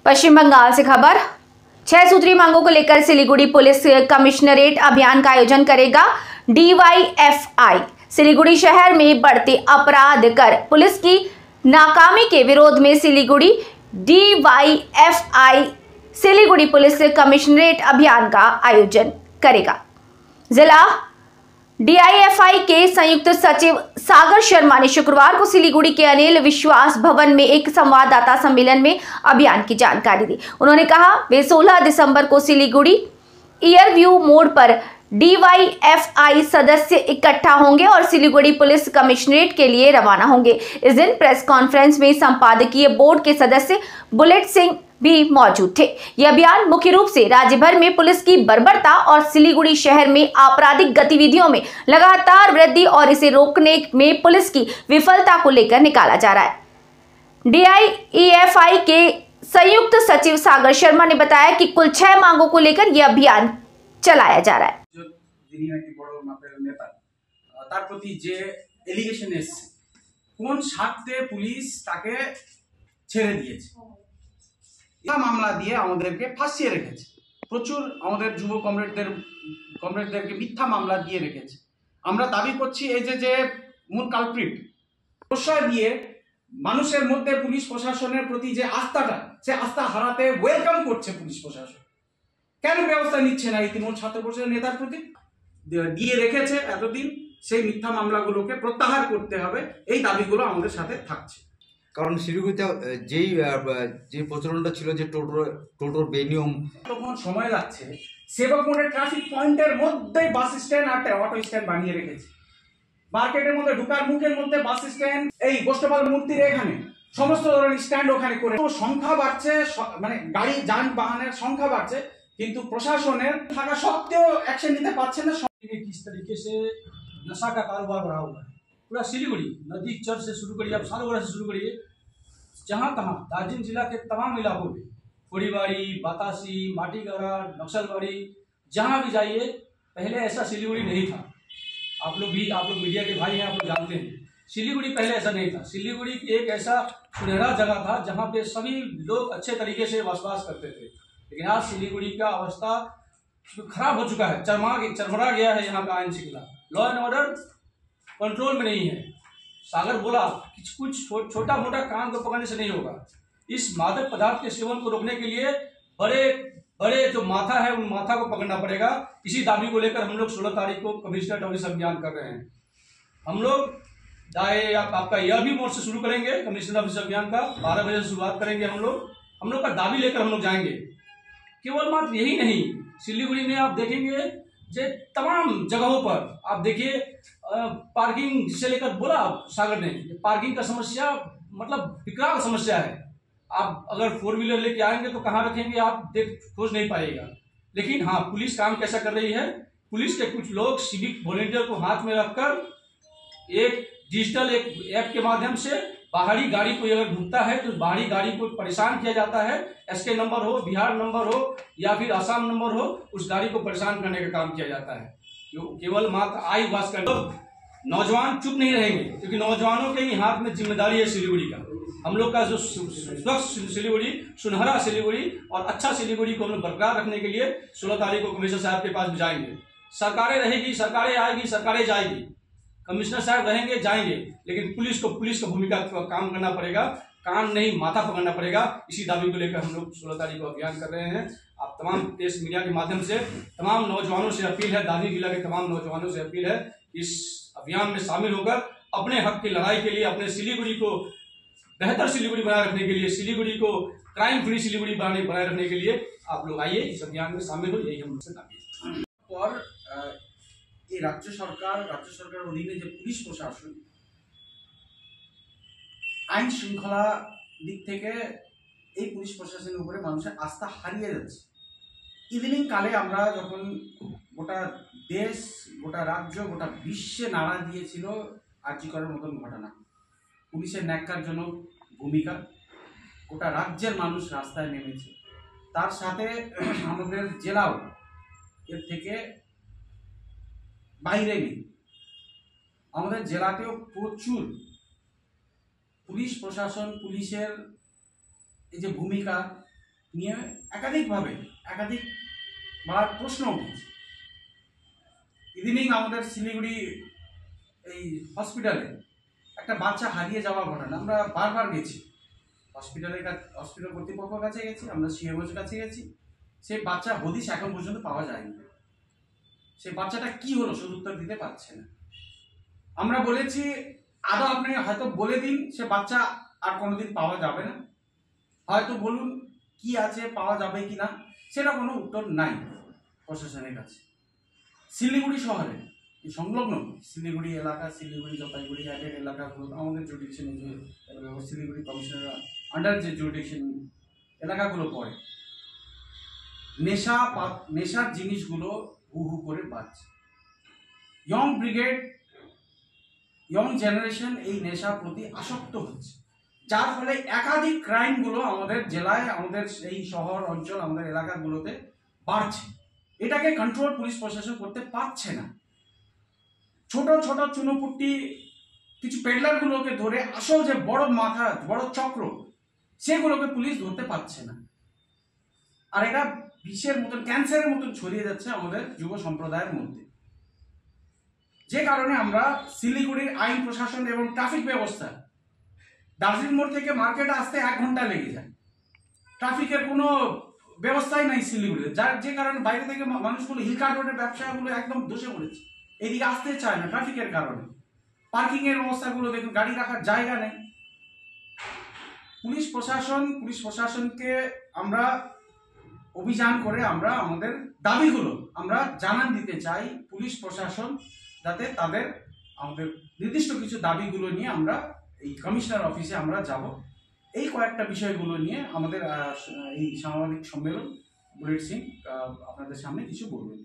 पश्चिम बंगाल से खबर। 6 सूत्री मांगों को लेकर सिलीगुड़ी पुलिस कमिश्नरेट अभियान का आयोजन करेगा। डीवाईएफआई सिलीगुड़ी शहर में बढ़ते अपराध कर पुलिस की नाकामी के विरोध में Siliguri DYFI Siliguri police commissionerate अभियान का आयोजन करेगा। जिला डीआईएफआई के संयुक्त सचिव सागर शर्मा ने शुक्रवार को सिलीगुड़ी के अनिल विश्वास भवन में एक संवाददाता सम्मेलन में अभियान की जानकारी दी। उन्होंने कहा वे 16 दिसंबर को सिलीगुड़ी ईयरव्यू मोड़ पर डीवाईएफआई सदस्य इकट्ठा होंगे और सिलीगुड़ी पुलिस कमिश्नरेट के लिए रवाना होंगे। इस दिन प्रेस कॉन्फ्रेंस में संपादकीय बोर्ड के सदस्य बुलेट सिंह भी मौजूद थे। यह अभियान मुख्य रूप से राज्य भर में पुलिस की बर्बरता और सिलीगुड़ी शहर में आपराधिक गतिविधियों में लगातार वृद्धि और इसे रोकने में पुलिस की विफलता को लेकर निकाला जा रहा है। डीआईएफआई के संयुक्त सचिव सागर शर्मा ने बताया कि कुल 6 मांगों को लेकर यह अभियान चलाया जा रहा है। তার প্রতি যে এলিগেশন এসেছে কোন স্বার্থে পুলিশ তাকে ছেড়ে দিয়েছে এই মামলা দিয়ে আমাদেরকে ফাঁসিয়ে রেখেছে। প্রচুর আমাদের যুব কমরেডদেরকে মিথ্যা মামলা দিয়ে রেখেছে। আমরা দাবি করছি এই যে মূল কালপ্রিট প্রশ্রয় দিয়ে মানুষের মধ্যে পুলিশ প্রশাসনের প্রতি যে আস্থাটা সে আস্থা হারাতে ওয়েলকাম করছে পুলিশ প্রশাসন। কেন ব্যবস্থা নিচ্ছে না এই তৃণমূল ছাত্র পরিষদের নেতার প্রতি? দিয়ে রেখেছে এতদিন, সেই মিথ্যা মামলাগুলোকে প্রত্যাহার করতে হবে, এই দাবিগুলো আমাদের সাথে থাকছে। কারণ শিলিগুড়িতে যে প্রচলনটা ছিল যে টোটোর বেনিয়ম, তখন সময় লাগছে। সেবক মোড়ের ট্রাফিক পয়েন্টের মধ্যেই বাস স্ট্যান্ড আর অটো স্ট্যান্ড বানিয়ে রেখেছে। মার্কেটের মধ্যে ঢুকার মুখের মধ্যে বাস স্ট্যান্ড, এই গোষ্ঠপাল মূর্তির এখানে সমস্ত ধরনের স্ট্যান্ড ওখানে করে সংখ্যা বাড়ছে, মানে গাড়ি যানবাহনের সংখ্যা বাড়ছে, কিন্তু প্রশাসনের থাকা সত্ত্বেও অ্যাকশন নিতে পারছে না। किस तरीके से नशा का कारोबार बढ़ा हुआ है पूरा सिलीगुड़ी नदी चर्च से शुरू करिए, आप सालोगढ़ से शुरू करिए, जहाँ तहाँ दार्जिलिंग जिला के तमाम इलाकों में खोड़ीबाड़ी, बतासी, माटीगढ़ा, नक्सलबाड़ी, जहाँ भी जाइए पहले ऐसा सिलीगुड़ी नहीं था। आप लोग मीडिया के भाई हैं, आप लोग जानते हैं सिलीगुड़ी पहले ऐसा नहीं था। सिलीगुड़ी एक ऐसा सुनहरा जगह था जहाँ पे सभी लोग अच्छे तरीके से बसवास करते थे, लेकिन आज सिलीगुड़ी का अवस्था खराब हो चुका है, चरमरा गया है। यहाँ का आईन श्रृंखला, लॉ एंड ऑर्डर कंट्रोल में नहीं है। सागर बोला कुछ छोटा मोटा काम को पकड़ने से नहीं होगा। इस मादक पदार्थ के सेवन को रोकने के लिए बड़े बड़े जो माथा है उन माथा को पकड़ना पड़ेगा। इसी दाबी को लेकर हम लोग 16 तारीख को कमिश्नरेट ऑफिस अभियान कर रहे हैं। हम लोग आपका यह भी मोड से शुरू करेंगे, कमिश्नरेट ऑफिस अभियान का 12 बजे से शुरुआत करेंगे। हम लोग का दाबी लेकर हम लोग जाएंगे। केवल मात्र यही नहीं, सिलीगुड़ी में आप देखेंगे जे तमाम जगहों पर आप देखिए पार्किंग जिसे लेकर बोला सागर ने, पार्किंग का समस्या मतलब विकराल समस्या है। आप अगर 4 व्हीलर लेके आएंगे तो कहाँ रखेंगे आप खोज नहीं पाएगा। लेकिन हाँ, पुलिस काम कैसा कर रही है, पुलिस के कुछ लोग सिविक वॉलंटियर को हाथ में रखकर एक डिजिटल एक ऐप के माध्यम से बाहरी गाड़ी को अगर ढूंढता है तो बाहरी गाड़ी को परेशान किया जाता है। एसके नंबर हो, बिहार नंबर हो या फिर आसाम नंबर हो, उस गाड़ी को परेशान करने का काम किया जाता है। केवल मात्र आई वास कर नौजवान चुप नहीं रहेंगे, क्योंकि नौजवानों के ही हाथ में जिम्मेदारी है सिलीगुड़ी का। हम लोग का जो स्वच्छ सिलीगुड़ी, सुनहरा सिलीगुड़ी और अच्छा सिलीगुड़ी को हम लोग बरकरार रखने के लिए 16 तारीख को कमिश्नर साहब के पास जाएंगे। सरकारें रहेगी, सरकारें आएगी, सरकारें जाएगी, कमिश्नर साहब रहेंगे जाएंगे, लेकिन पुलिस को भूमिका काम करना पड़ेगा, कान नहीं माथा पकड़ना पड़ेगा। इसी दावे को लेकर हम लोग 16 तारीख को अभियान कर रहे हैं। आप तमाम प्रेस मीडिया के माध्यम से तमाम नौजवानों से अपील है, दार्जिलिंग जिला के तमाम नौजवानों से अपील है, इस अभियान में शामिल होकर अपने हक की लड़ाई के लिए, अपने सिलीगुड़ी को बेहतर सिलीगुड़ी बनाए रखने के लिए, सिलीगुड़ी को क्राइम फ्री सिलीगुड़ी बनाए रखने के लिए आप लोग आइए, इस अभियान में शामिल हो, यही हम लोग से दाबी है। और এই রাজ্য সরকারের অধীনে যে পুলিশ প্রশাসন আইন শৃঙ্খলা দিক থেকে এই পুলিশ প্রশাসনের উপরে মানুষের আস্থা হারিয়ে যাচ্ছে। ইদানিং কালে আমরা যখন গোটা দেশ, গোটা রাজ্য, গোটা বিশ্বে নাড়া দিয়েছিল আরজি করার মতন ঘটনা, পুলিশের ন্যাক্কারজনক ভূমিকা, গোটা রাজ্যের মানুষ রাস্তায় নেমেছে। তার সাথে আমাদের জেলাও এর থেকে বাইরে নেই। আমাদের জেলাতেও প্রচুর পুলিশ প্রশাসন, পুলিশের এই যে ভূমিকা, নিয়ে একাধিকবার প্রশ্ন উঠেছে। ইদানিং আমাদের শিলিগুড়ি এই হসপিটালে একটা বাচ্চা হারিয়ে যাওয়ার ঘটনা আমরা বারবার গেছি, হসপিটাল কর্তৃপক্ষের কাছে গেছি, আমরা সিএমওর কাছে গেছি, সেই বাচ্চা হদিশ এখন পর্যন্ত পাওয়া যায়নি। সেই বাচ্চাটা কি হলো শুধু উত্তর দিতে পারছে না। আমরা বলেছি আদৌ আপনি হয়তো বলে দিন সে বাচ্চা আর কোনোদিন পাওয়া যাবে না, হয়তো বলুন কি আছে পাওয়া যাবে কি না, সেটা কোনো উত্তর নাই প্রশাসনের কাছে। শিলিগুড়ি শহরে সংলগ্ন শিলিগুড়ি এলাকা, শিলিগুড়ি জলপাইগুড়ি অ্যাডেড এলাকাগুলো আমাদের জুডিকশনে যে শিলিগুড়ি কমিশনার আন্ডার যে জুডিকশন এলাকাগুলো পড়ে, নেশার জিনিসগুলো হু হু করে বাড়ছে। ইয়ং ব্রিগেড, ইয়ং জেনারেশন এই নেশার প্রতি আসক্ত হচ্ছে, যার ফলে একাধিক ক্রাইমগুলো আমাদের জেলায়, আমাদের এই শহর অঞ্চল, আমাদের এলাকাগুলোতে বাড়ছে। এটাকে কন্ট্রোল পুলিশ প্রশাসন করতে পারছে না। ছোট ছোট চুনোপুটি কিছু পেডলারগুলোকে ধরে আসল যে বড় মাথা, বড় চক্র, সেগুলোকে পুলিশ ধরতে পারছে না। আর এটা বিষের মতন, ক্যান্সারের মতন ছড়িয়ে যাচ্ছে আমাদের যুব সম্প্রদায়ের মধ্যে। যে কারণে আমরা শিলিগুড়ির আইন প্রশাসন এবং ট্রাফিক ব্যবস্থা, দার্জিলিং মোড় থেকে মার্কেটে আসতে 1 ঘন্টা লেগে যায়, ট্রাফিকের কোনো ব্যবস্থাই নাই শিলিগুড়িতে, যে কারণে বাইরে থেকে মানুষগুলো হিলকার্ট রোডের ব্যবসাগুলো একদম ধসে পড়েছে, এদিকে আসতে চায় না ট্রাফিকের কারণে। পার্কিং এর ব্যবস্থাগুলো দেখুন, গাড়ি রাখার জায়গা নেই। পুলিশ প্রশাসনকে আমরা অভিযান করে আমরা আমাদের দাবিগুলো আমরা জানান দিতে চাই। পুলিশ প্রশাসন যাতে আমাদের নির্দিষ্ট কিছু দাবিগুলো নিয়ে আমরা এই কমিশনার অফিসে আমরা যাব, এই কয়েকটা বিষয়গুলো নিয়ে আমাদের এই সাংবাদিক সম্মেলন বুলেট সিং আপনাদের সামনে কিছু বলবেন।